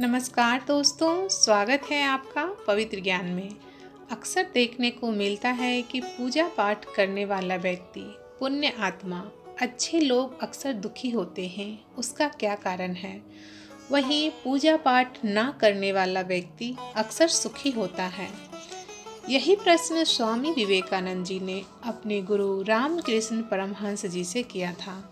नमस्कार दोस्तों, स्वागत है आपका पवित्र ज्ञान में। अक्सर देखने को मिलता है कि पूजा पाठ करने वाला व्यक्ति, पुण्य आत्मा, अच्छे लोग अक्सर दुखी होते हैं। उसका क्या कारण है? वहीं पूजा पाठ ना करने वाला व्यक्ति अक्सर सुखी होता है। यही प्रश्न स्वामी विवेकानंद जी ने अपने गुरु रामकृष्ण परमहंस जी से किया था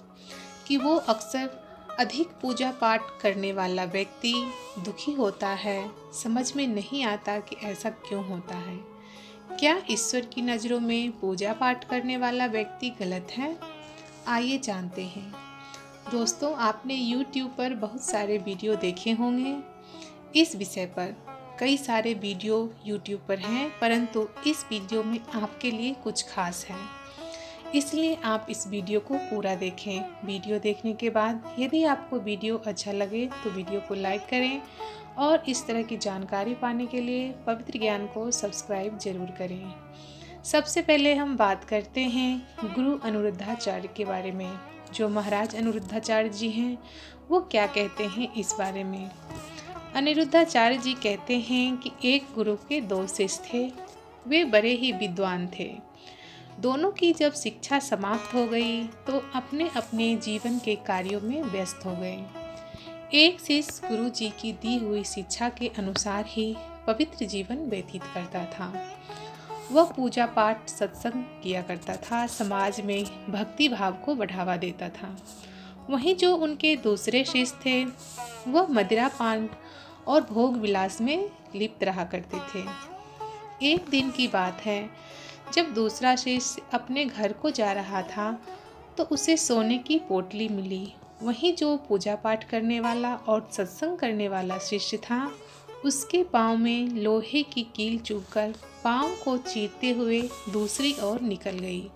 कि वो अक्सर अधिक पूजा पाठ करने वाला व्यक्ति दुखी होता है। समझ में नहीं आता कि ऐसा क्यों होता है। क्या ईश्वर की नज़रों में पूजा पाठ करने वाला व्यक्ति गलत है? आइए जानते हैं। दोस्तों, आपने YouTube पर बहुत सारे वीडियो देखे होंगे इस विषय पर। कई सारे वीडियो YouTube पर हैं, परंतु इस वीडियो में आपके लिए कुछ खास है, इसलिए आप इस वीडियो को पूरा देखें। वीडियो देखने के बाद यदि आपको वीडियो अच्छा लगे तो वीडियो को लाइक करें और इस तरह की जानकारी पाने के लिए पवित्र ज्ञान को सब्सक्राइब जरूर करें। सबसे पहले हम बात करते हैं गुरु अनिरुद्धाचार्य के बारे में। जो महाराज अनिरुद्धाचार्य जी हैं वो क्या कहते हैं इस बारे में। अनिरुद्धाचार्य जी कहते हैं कि एक गुरु के दो शिष्य थे। वे बड़े ही विद्वान थे। दोनों की जब शिक्षा समाप्त हो गई तो अपने अपने जीवन के कार्यों में व्यस्त हो गए। एक शिष्य गुरु जी की दी हुई शिक्षा के अनुसार ही पवित्र जीवन व्यतीत करता था। वह पूजा पाठ सत्संग किया करता था, समाज में भक्ति भाव को बढ़ावा देता था। वहीं जो उनके दूसरे शिष्य थे वह मदिरा पान और भोग विलास में लिप्त रहा करते थे। एक दिन की बात है, जब दूसरा शिष्य अपने घर को जा रहा था तो उसे सोने की पोटली मिली। वहीं जो पूजा पाठ करने वाला और सत्संग करने वाला शिष्य था उसके पाँव में लोहे की कील चुभकर पाँव को चीरते हुए दूसरी ओर निकल गई।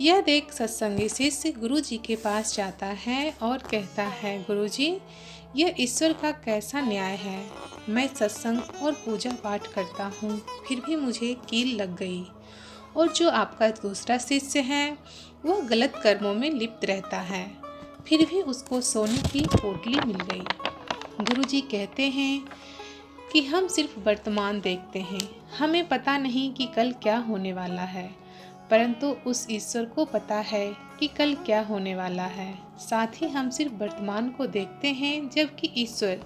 यह देख सत्संगी शिष्य गुरु जी के पास जाता है और कहता है, गुरु जी, यह ईश्वर का कैसा न्याय है। मैं सत्संग और पूजा पाठ करता हूँ, फिर भी मुझे कील लग गई, और जो आपका दूसरा शिष्य है वह गलत कर्मों में लिप्त रहता है, फिर भी उसको सोने की पोटली मिल गई। गुरुजी कहते हैं कि हम सिर्फ वर्तमान देखते हैं, हमें पता नहीं कि कल क्या होने वाला है, परंतु उस ईश्वर को पता है कि कल क्या होने वाला है। साथ ही हम सिर्फ वर्तमान को देखते हैं, जबकि ईश्वर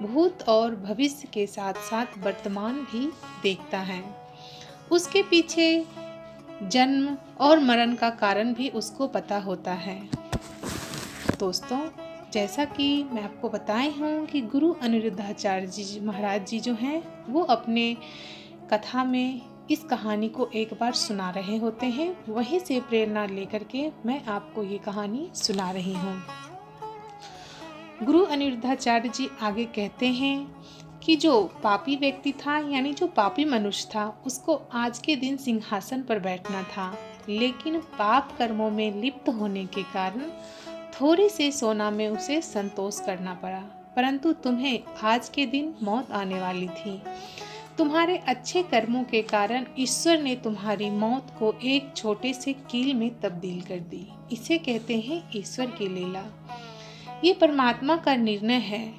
भूत और भविष्य के साथ साथ वर्तमान भी देखता है। उसके पीछे जन्म और मरण का कारण भी उसको पता होता है। दोस्तों, जैसा कि मैं आपको बताई हूँ कि गुरु अनिरुद्धाचार्य जी महाराज जी जो हैं वो अपने कथा में इस कहानी को एक बार सुना रहे होते हैं। वहीं से प्रेरणा लेकर के मैं आपको ये कहानी सुना रही हूँ। गुरु अनिरुद्धाचार्य जी आगे कहते हैं कि जो पापी व्यक्ति था, यानी जो पापी मनुष्य था, उसको आज के दिन सिंहासन पर बैठना था, लेकिन पाप कर्मों में लिप्त होने के कारण थोड़े से सोना में उसे संतोष करना पड़ा। परंतु तुम्हें आज के दिन मौत आने वाली थी। तुम्हारे अच्छे कर्मों के कारण ईश्वर ने तुम्हारी मौत को एक छोटे से कील में तब्दील कर दी। इसे कहते हैं ईश्वर की लीला। ये परमात्मा का निर्णय है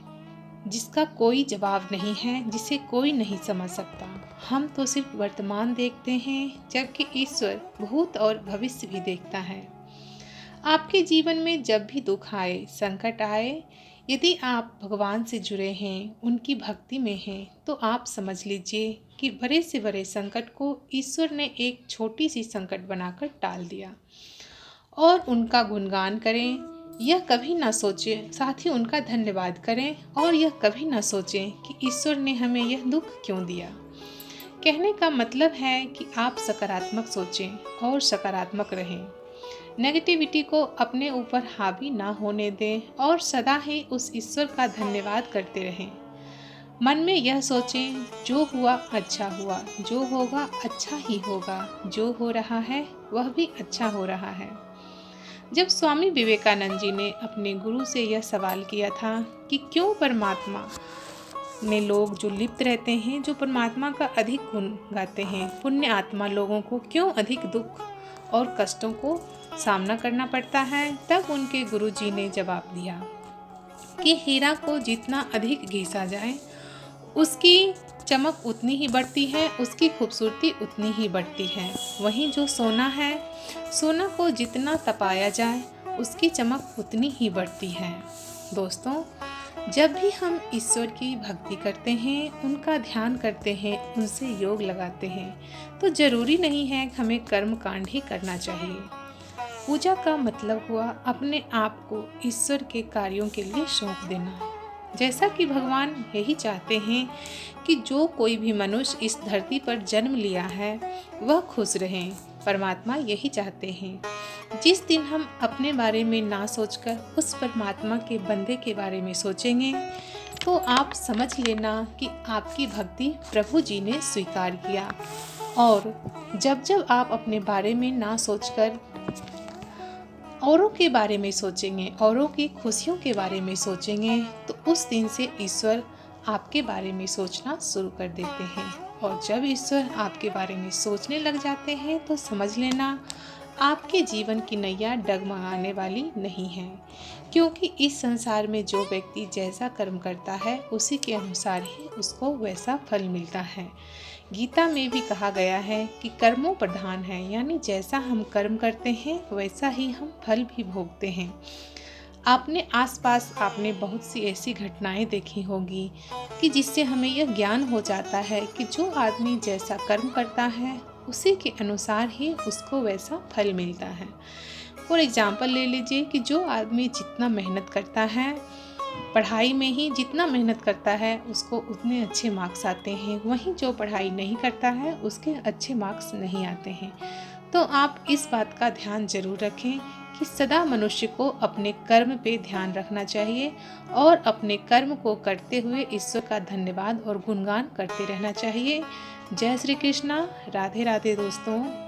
जिसका कोई जवाब नहीं है, जिसे कोई नहीं समझ सकता। हम तो सिर्फ वर्तमान देखते हैं, जबकि ईश्वर भूत और भविष्य भी देखता है। आपके जीवन में जब भी दुख आए, संकट आए, यदि आप भगवान से जुड़े हैं, उनकी भक्ति में हैं, तो आप समझ लीजिए कि बड़े से बड़े संकट को ईश्वर ने एक छोटी सी संकट बनाकर टाल दिया। और उनका गुणगान करें, यह कभी ना सोचें, साथ ही उनका धन्यवाद करें, और यह कभी ना सोचें कि ईश्वर ने हमें यह दुख क्यों दिया। कहने का मतलब है कि आप सकारात्मक सोचें और सकारात्मक रहें। नेगेटिविटी को अपने ऊपर हावी ना होने दें और सदा ही उस ईश्वर का धन्यवाद करते रहें। मन में यह सोचें, जो हुआ अच्छा हुआ, जो होगा अच्छा ही होगा, जो हो रहा है वह भी अच्छा हो रहा है। जब स्वामी विवेकानंद जी ने अपने गुरु से यह सवाल किया था कि क्यों परमात्मा में लोग जो लिप्त रहते हैं, जो परमात्मा का अधिक गुण गाते हैं, पुण्य आत्मा लोगों को क्यों अधिक दुख और कष्टों को सामना करना पड़ता है, तब उनके गुरु जी ने जवाब दिया, कि हीरा को जितना अधिक घिसा जाए उसकी चमक उतनी ही बढ़ती है, उसकी खूबसूरती उतनी ही बढ़ती है। वहीं जो सोना है, सोना को जितना तपाया जाए उसकी चमक उतनी ही बढ़ती है। दोस्तों, जब भी हम ईश्वर की भक्ति करते हैं, उनका ध्यान करते हैं, उनसे योग लगाते हैं, तो ज़रूरी नहीं है कि हमें कर्म कांड ही करना चाहिए। पूजा का मतलब हुआ अपने आप को ईश्वर के कार्यों के लिए सौंप देना। जैसा कि भगवान यही चाहते हैं कि जो कोई भी मनुष्य इस धरती पर जन्म लिया है वह खुश रहें। परमात्मा यही चाहते हैं। जिस दिन हम अपने बारे में ना सोचकर उस परमात्मा के बंदे के बारे में सोचेंगे तो आप समझ लेना कि आपकी भक्ति प्रभु जी ने स्वीकार किया। और जब जब आप अपने बारे में ना सोचकर औरों के बारे में सोचेंगे, औरों की खुशियों के बारे में सोचेंगे, तो उस दिन से ईश्वर आपके बारे में सोचना शुरू कर देते हैं। और जब ईश्वर आपके बारे में सोचने लग जाते हैं तो समझ लेना आपके जीवन की नैया डगमगाने वाली नहीं है, क्योंकि इस संसार में जो व्यक्ति जैसा कर्म करता है उसी के अनुसार ही उसको वैसा फल मिलता है। गीता में भी कहा गया है कि कर्मों प्रधान है, यानी जैसा हम कर्म करते हैं वैसा ही हम फल भी भोगते हैं। आपने आसपास आपने बहुत सी ऐसी घटनाएं देखी होगी कि जिससे हमें यह ज्ञान हो जाता है कि जो आदमी जैसा कर्म करता है उसी के अनुसार ही उसको वैसा फल मिलता है। फॉर एग्जाम्पल ले लीजिए कि जो आदमी जितना मेहनत करता है, पढ़ाई में ही जितना मेहनत करता है उसको उतने अच्छे मार्क्स आते हैं, वहीं जो पढ़ाई नहीं करता है उसके अच्छे मार्क्स नहीं आते हैं। तो आप इस बात का ध्यान जरूर रखें कि सदा मनुष्य को अपने कर्म पे ध्यान रखना चाहिए और अपने कर्म को करते हुए ईश्वर का धन्यवाद और गुणगान करते रहना चाहिए। जय श्री कृष्णा। राधे राधे दोस्तों।